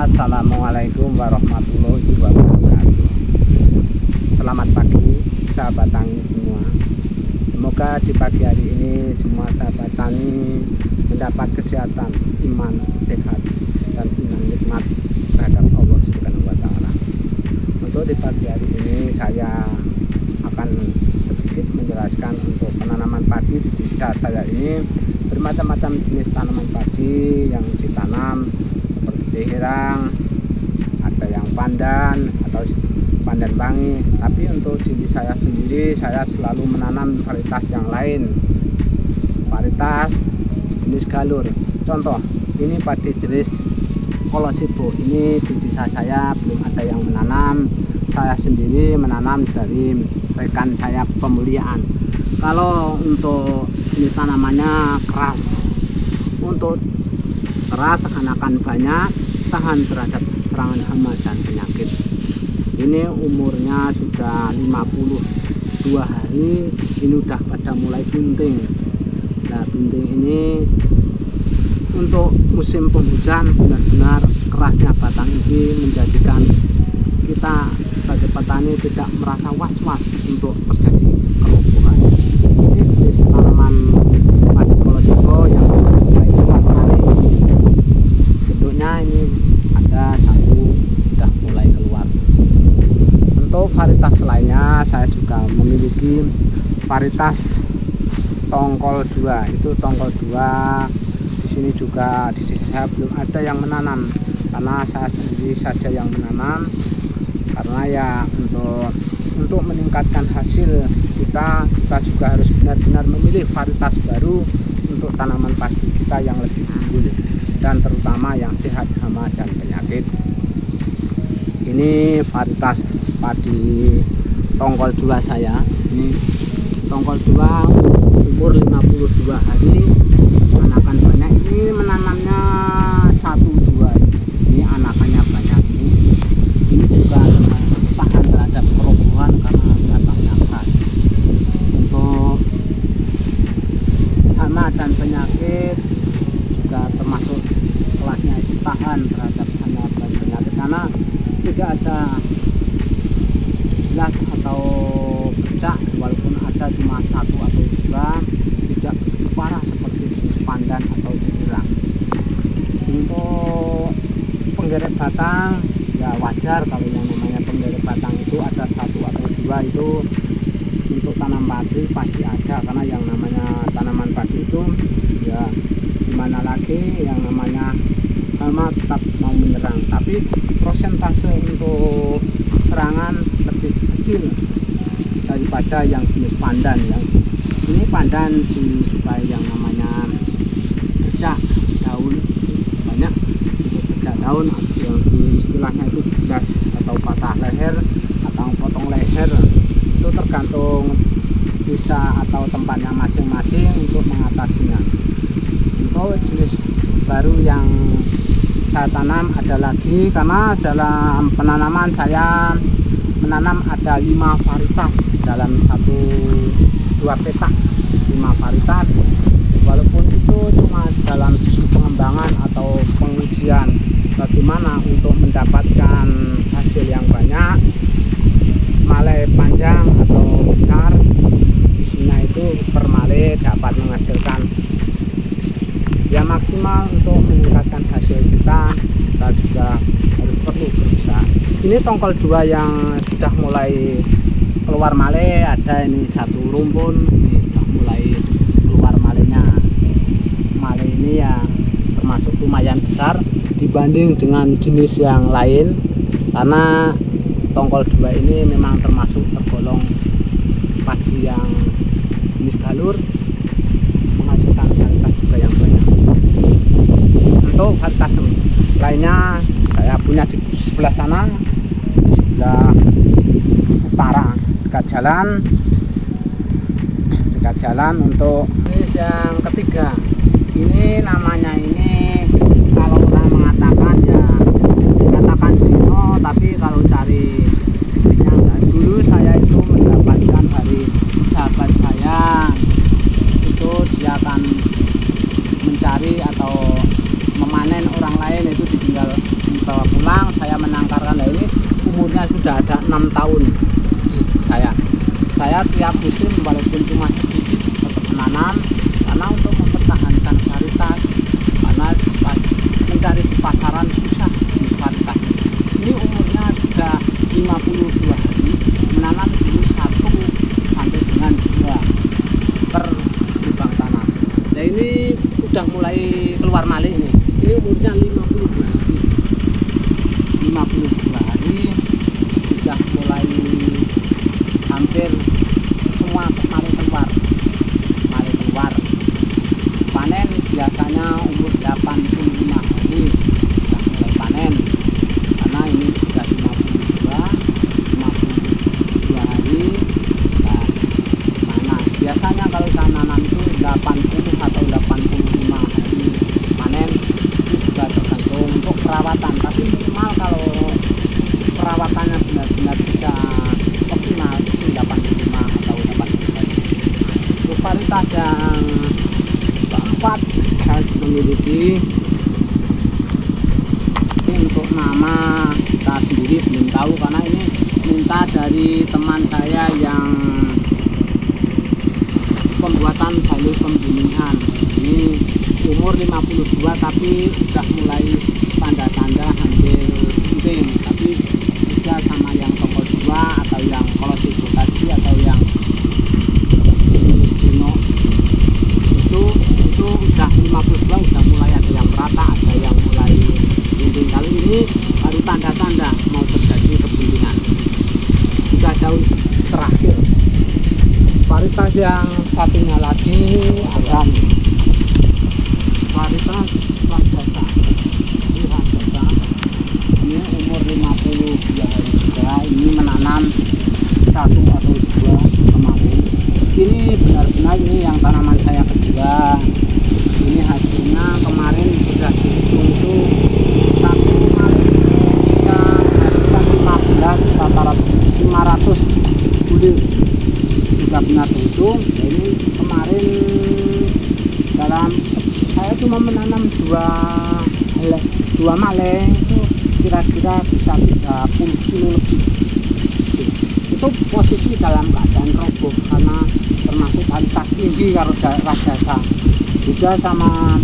Assalamualaikum warahmatullahi wabarakatuh. Selamat pagi sahabat tani semua. Semoga di pagi hari ini semua sahabat tani mendapat kesehatan, iman, sehat, dan iman nikmat terhadap Allah Subhanahu wa Ta'ala. Untuk di pagi hari ini saya akan sedikit menjelaskan untuk penanaman padi di desa saya ini. Bermacam-macam jenis tanaman padi yang ditanam seperti herang, ada yang pandan atau pandan bangi. Tapi untuk diri saya sendiri, saya selalu menanam varietas yang lain, varietas jenis galur. Contoh, ini padi jenis kolosibo. Ini di desa saya belum ada yang menanam. Saya sendiri menanam dari rekan saya pemuliaan. Kalau untuk ini tanamannya keras, untuk keras anakan banyak, tahan terhadap serangan hama dan penyakit. Ini umurnya sudah 52 hari, ini udah pada mulai bunting. Nah, bunting ini untuk musim penghujan benar-benar kerasnya batang ini menjadikan kita sebagai petani tidak merasa was-was untuk terjadi kerubuhan. Ini jenis tanaman padi kolosibo yang mulai keluar kali. Bentuknya ini ada satu sudah mulai keluar. Untuk varietas lainnya saya juga memiliki varietas tongkol 2. Itu tongkol 2 di sini juga di sini saya belum ada yang menanam karena saya sendiri saja yang menanam. Karena ya untuk meningkatkan hasil kita juga harus benar-benar memilih varietas baru untuk tanaman padi kita yang lebih unggul dan terutama yang sehat hama dan penyakit. Ini varietas padi tongkol 2 saya. Ini tongkol 2 umur 52 hari, anakan banyak. Ini menanamnya 1-2. Ini anakannya banyak. Ini juga tahan terhadap kerubuhan karena batangnya keras. Untuk hama dan penyakit juga termasuk kelasnya itu tahan terhadap hama dan penyakit karena tidak ada jelas atau bercak, walaupun ada cuma 1 atau 2, tidak parah seperti jenis pandan atau herang. Untuk penggeret batang ya wajar kalau yang namanya penggeret batang itu ada 1 atau 2 itu untuk tanam padi pasti ada, karena yang namanya tanaman padi itu ya gimana lagi yang namanya hama tetap mau menyerang, tapi prosentase untuk serangan lebih kecil daripada yang jenis pandan. Yang ini pandan disukai yang namanya bercak daun, banyak untuk bercak daun yang istilahnya itu gas atau patah leher atau potong leher. Itu tergantung bisa atau tempatnya masing-masing untuk mengatasinya. Untuk jenis baru yang saya tanam ada lagi, karena dalam penanaman saya menanam ada 5 varietas dalam 1-2 petak, 5 varietas. Walaupun itu cuma dalam sisi pengembangan atau pengujian bagaimana untuk mendapatkan hasil yang banyak, malai panjang atau besar, isinya itu per malai dapat menghasilkan ya maksimal. Untuk meningkatkan hasil kita juga harus perlu berusaha. Ini tongkol 2 yang sudah mulai keluar malai, ada ini 1 rumpun, ini sudah mulai keluar malainya. Malai ini ya termasuk lumayan besar dibanding dengan jenis yang lain, karena tongkol 2 ini memang termasuk tergolong padi yang jenis galur, menghasilkan varietas juga yang banyak. Untuk varietas lainnya saya punya di sebelah sana, di sebelah utara dekat jalan. Untuk jenis yang ketiga, ini namanya ini kalau orang mengatakan ya dikatakan dino, tapi kalau cari bibitnya enggak. Dulu saya itu mendapatkan dari sahabat saya, itu dia akan mencari atau memanen orang lain, itu ditinggal umurnya sudah ada 6 tahun di saya tiap musim walaupun cuma sedikit tetap menanam karena untuk mempertahankan varietas, karena mencari pasaran susah di varietas. Ini umurnya sudah 52 hari, menanam dulu 1 sampai dengan 2 per lubang tanam. Nah ini udah mulai keluar malik ini umurnya 52 hari. 52 hari sudah mulai hampir semua malik keluar. Panen biasanya umur 85 hari sudah mulai panen, karena ini sudah 52 hari. Nah, mana biasanya kalau saya nanam itu 80 atau 85 hari panen. Itu juga tergantung untuk perawatan, tapi minimal kalau perawatannya benar-benar bisa optimal itu 85 atau 80 hari. Untuk varietas yang keempat saya memiliki, untuk nama kita sendiri belum tahu karena ini minta dari teman saya yang pembuatan balik pembunihan. Ini umur 52 tapi sudah mulai tanda-tanda hampir penting, tapi juga sama yang toko 2 atau yang kalau situ tadi atau yang Dino itu udah 52 udah mulai ada yang merata, ada yang mulai bunting. Kali ini baru tanda-tanda mau terjadi kebuntingan, sudah jauh terakhir. Varietas yang satunya lagi ada varietas raksasa. Ini raksasa, ini umur 52 hari juga. Ini menanam 1 atau 2 kemarin. Ini benar-benar ini yang tanaman saya kedua. Ini hasilnya kemarin sudah dihitung itu satu kali bisa menghasilkan 500 bulir, sudah benar dihitung. Nah, ini kemarin dalam saya cuma menanam 2 maleng itu kira-kira bisa 30 kilo lebih. Itu posisi dalam keadaan roboh karena termasuk kualitas tinggi kalau raksasa. Juga sama